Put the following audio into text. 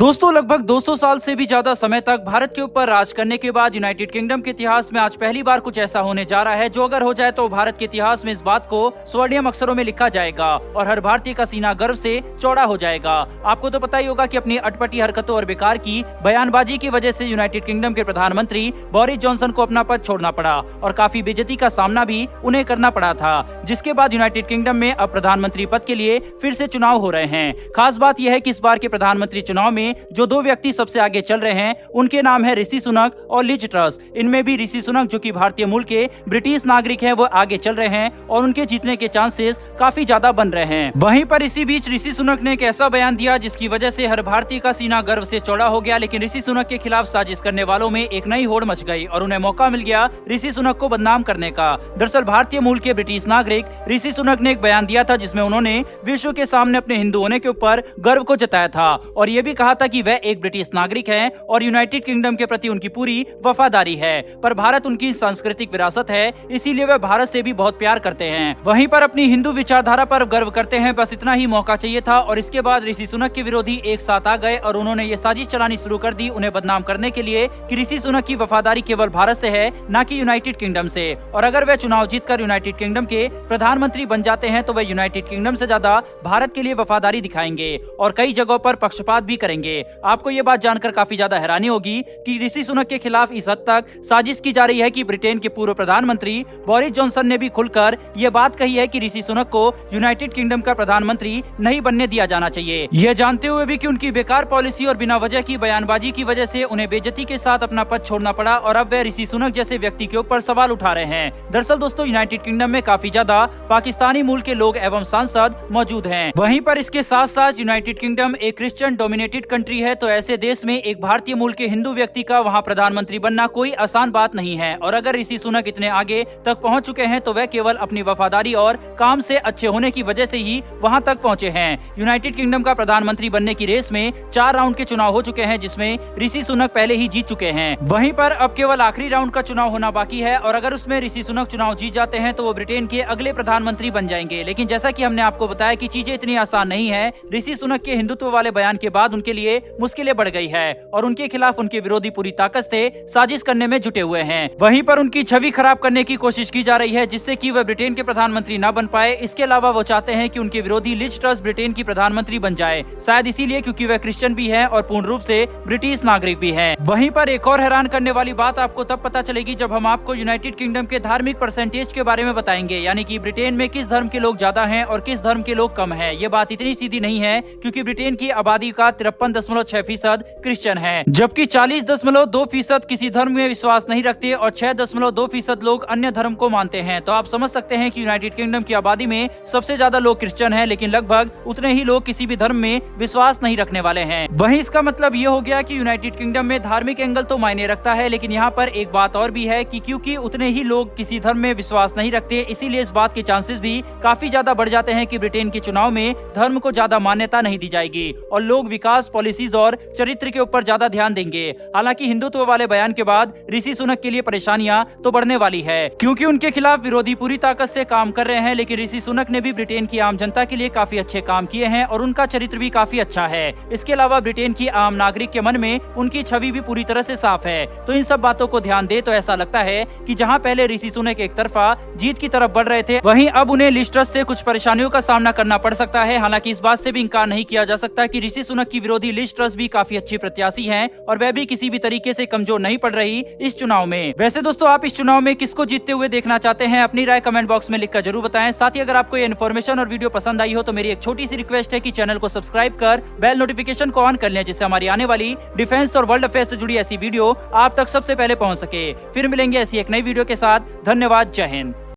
दोस्तों लगभग 200 साल से भी ज्यादा समय तक भारत के ऊपर राज करने के बाद यूनाइटेड किंगडम के इतिहास में आज पहली बार कुछ ऐसा होने जा रहा है जो अगर हो जाए तो भारत के इतिहास में इस बात को स्वर्णिम अक्षरों में लिखा जाएगा और हर भारतीय का सीना गर्व से चौड़ा हो जाएगा। आपको तो पता ही होगा कि अपनी अटपटी हरकतों और बेकार की बयानबाजी की वजह से यूनाइटेड किंगडम के प्रधानमंत्री बोरिस जॉनसन को अपना पद छोड़ना पड़ा और काफी बेइज्जती का सामना भी उन्हें करना पड़ा था, जिसके बाद यूनाइटेड किंगडम में अब प्रधानमंत्री पद के लिए फिर से चुनाव हो रहे हैं। खास बात यह है कि इस बार के प्रधानमंत्री चुनाव में जो दो व्यक्ति सबसे आगे चल रहे हैं उनके नाम है ऋषि सुनक और लिज ट्रस। इनमें भी ऋषि सुनक जो कि भारतीय मूल के ब्रिटिश नागरिक हैं वो आगे चल रहे हैं और उनके जीतने के चांसेस काफी ज्यादा बन रहे हैं। वहीं पर इसी बीच ऋषि सुनक ने एक ऐसा बयान दिया जिसकी वजह से हर भारतीय का सीना गर्व से चौड़ा हो गया, लेकिन ऋषि सुनक के खिलाफ साजिश करने वालों में एक नई होड़ मच गई और उन्हें मौका मिल गया ऋषि सुनक को बदनाम करने का। दरअसल भारतीय मूल के ब्रिटिश नागरिक ऋषि सुनक ने एक बयान दिया था जिसमें उन्होंने विश्व के सामने अपने हिंदू होने के ऊपर गर्व को जताया था और ये भी कहा था कि वह एक ब्रिटिश नागरिक हैं और यूनाइटेड किंगडम के प्रति उनकी पूरी वफादारी है, पर भारत उनकी सांस्कृतिक विरासत है इसीलिए वह भारत से भी बहुत प्यार करते हैं। वहीं पर अपनी हिंदू विचारधारा पर गर्व करते हैं, बस इतना ही मौका चाहिए था। और इसके बाद ऋषि सुनक के विरोधी एक साथ आ गए और उन्होंने ये साजिश चलानी शुरू कर दी उन्हें बदनाम करने के लिए कि ऋषि सुनक की वफादारी केवल भारत से है न कि यूनाइटेड किंगडम से, और अगर वह चुनाव जीतकर यूनाइटेड किंगडम के प्रधानमंत्री बन जाते हैं तो वह यूनाइटेड किंगडम से ज्यादा भारत के लिए वफादारी दिखाएंगे और कई जगहों पर पक्षपात भी करेंगे। आपको ये बात जानकर काफी ज्यादा हैरानी होगी कि ऋषि सुनक के खिलाफ इस हद तक साजिश की जा रही है कि ब्रिटेन के पूर्व प्रधानमंत्री बोरिस जॉनसन ने भी खुलकर ये बात कही है कि ऋषि सुनक को यूनाइटेड किंगडम का प्रधानमंत्री नहीं बनने दिया जाना चाहिए। यह जानते हुए भी कि उनकी बेकार पॉलिसी और बिना वजह की बयानबाजी की वजह से उन्हें बेइज्जती के साथ अपना पद छोड़ना पड़ा और अब वे ऋषि सुनक जैसे व्यक्ति के ऊपर सवाल उठा रहे हैं। दरअसल दोस्तों यूनाइटेड किंगडम में काफी ज्यादा पाकिस्तानी मूल के लोग एवं सांसद मौजूद हैं। वहीं पर इसके साथ साथ यूनाइटेड किंगडम एक क्रिश्चियन डोमिनेटेड कंट्री है, तो ऐसे देश में एक भारतीय मूल के हिंदू व्यक्ति का वहां प्रधानमंत्री बनना कोई आसान बात नहीं है। और अगर ऋषि सुनक इतने आगे तक पहुंच चुके हैं तो वह केवल अपनी वफादारी और काम से अच्छे होने की वजह से ही वहां तक पहुंचे हैं। यूनाइटेड किंगडम का प्रधानमंत्री बनने की रेस में 4 राउंड के चुनाव हो चुके हैं जिसमें ऋषि सुनक पहले ही जीत चुके हैं। वहीं पर अब केवल आखिरी राउंड का चुनाव होना बाकी है और अगर उसमें ऋषि सुनक चुनाव जीत जाते हैं तो वो ब्रिटेन के अगले प्रधानमंत्री बन जाएंगे। लेकिन जैसा कि हमने आपको बताया कि चीजें इतनी आसान नहीं है। ऋषि सुनक के हिंदुत्व वाले बयान के बाद उनके लिए मुश्किलें बढ़ गई है और उनके खिलाफ उनके विरोधी पूरी ताकत से साजिश करने में जुटे हुए हैं। वहीं पर उनकी छवि खराब करने की कोशिश की जा रही है जिससे कि वह ब्रिटेन के प्रधानमंत्री न बन पाए। इसके अलावा वो चाहते हैं कि उनके विरोधी लिज ट्रस ब्रिटेन की प्रधानमंत्री बन जाए, शायद इसीलिए क्योंकि वह क्रिश्चियन भी है और पूर्ण रूप से ब्रिटिश नागरिक भी है। वहीं पर एक और हैरान करने वाली बात आपको तब पता चलेगी जब हम आपको यूनाइटेड किंगडम के धार्मिक परसेंटेज के बारे में बताएंगे, यानी कि ब्रिटेन में किस धर्म के लोग ज्यादा हैं और किस धर्म के लोग कम हैं। ये बात इतनी सीधी नहीं है क्योंकि ब्रिटेन की आबादी का 53.6% क्रिश्चियन है, जबकि 40.2% किसी धर्म में विश्वास नहीं रखते और 6.2% लोग अन्य धर्म को मानते हैं। तो आप समझ सकते हैं कि यूनाइटेड किंगडम की आबादी में सबसे ज्यादा लोग क्रिश्चियन हैं, लेकिन लगभग उतने ही लोग किसी भी धर्म में विश्वास नहीं रखने वाले हैं। वहीं इसका मतलब ये हो गया कि यूनाइटेड किंगडम में धार्मिक एंगल तो मायने रखता है, लेकिन यहाँ पर एक बात और भी है कि क्योंकि उतने ही लोग किसी धर्म में विश्वास नहीं रखते इसीलिए इस बात के चांसेस भी काफी ज्यादा बढ़ जाते हैं कि ब्रिटेन के चुनाव में धर्म को ज्यादा मान्यता नहीं दी जाएगी और लोग विकास पॉलिसीज और चरित्र के ऊपर ज्यादा ध्यान देंगे। हालांकि हिंदुत्व वाले बयान के बाद ऋषि सुनक के लिए परेशानियां तो बढ़ने वाली है क्योंकि उनके खिलाफ विरोधी पूरी ताकत से काम कर रहे हैं, लेकिन ऋषि सुनक ने भी ब्रिटेन की आम जनता के लिए काफी अच्छे काम किए हैं और उनका चरित्र भी काफी अच्छा है। इसके अलावा ब्रिटेन की आम नागरिक के मन में उनकी छवि भी पूरी तरह से साफ है। तो इन सब बातों को ध्यान दे तो ऐसा लगता है कि जहाँ पहले ऋषि सुनक एक तरफा जीत की तरफ बढ़ रहे थे, वहीं अब उन्हें लिज ट्रस से कुछ परेशानियों का सामना करना पड़ सकता है। हालांकि इस बात से भी इंकार नहीं किया जा सकता कि ऋषि सुनक की विरोधी लिज ट्रस भी काफी अच्छी प्रत्याशी हैं और वह भी किसी भी तरीके से कमजोर नहीं पड़ रही इस चुनाव में। वैसे दोस्तों आप इस चुनाव में किसको जीतते हुए देखना चाहते हैं, अपनी राय कमेंट बॉक्स में लिखकर जरूर बताएं। साथ ही अगर आपको ये इन्फॉर्मेशन और वीडियो पसंद आई हो तो मेरी एक छोटी सी रिक्वेस्ट है कि चैनल को सब्सक्राइब कर बेल नोटिफिकेशन को ऑन कर लें जिससे हमारी आने वाली डिफेंस और वर्ल्ड अफेयर्स से जुड़ी ऐसी वीडियो आप तक सबसे पहले पहुंच सके। फिर मिलेंगे ऐसी एक नई वीडियो के साथ। धन्यवाद। जय हिंद।